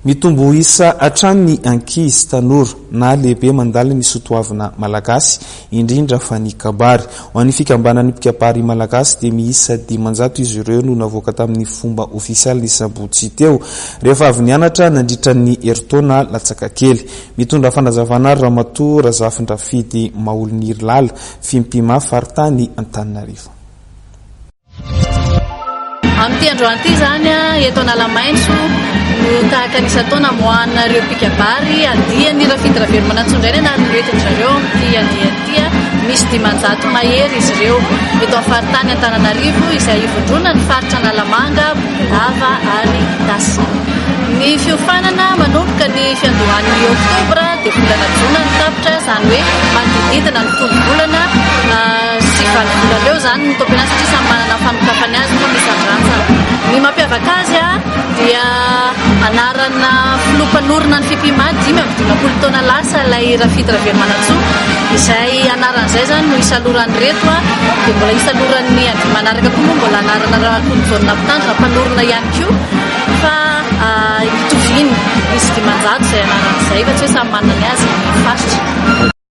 mitombo isa atrany ny ankizy tanora na lehibe mandala ny sotoavina malagasy indrindra fa ny kabary ho an'ny fikambanany mpikabary malagasy dia miisa 500 izy ireo no navoaka tamin'ny fomba ofisialy ny sabotsy teo rehefa avy nianatra nandritra ny eritaona latsaka kely mitondra fanazavana ramatoa Razafindrafidy Maoloniry Lala fimpima faritany Antananarivo. Amin'ity androany ity zany eto Analamaitso no tahaka ny isataona moana ireo mpikabary andiany Rafidrafidy Manantsondrainy anarin'reto zareo amin'ity andiany misy 500 mahery izy ireo eto amin'ny faritany Antananarivo izay ivondrona ny faritra Analamanga, Lava ary Tasy. Ny fiofanana manomboka ny fiandohan'ny Oktobra dia volana Jona ny tapitra izany hoe manodidina ny 10 volana sy 20 volana eo zany ny topina satria samy manana fanokafany azy moa isan-drantsa. Ny mampiavaka azy dia anarana filompanorina ny fimpimany 5 taona lasa ilay Rafidrafidy Manantsoa izay anaran'izay zany no isaloran'ny reto dia mbola isaloran'ny andro manaraka koa moa mbola anarana rakonjona mpitandro mpanorina ihany koa fa itoviny misy 500 izay anaran'izay fa tsy hoe samy manana azy ny faritra.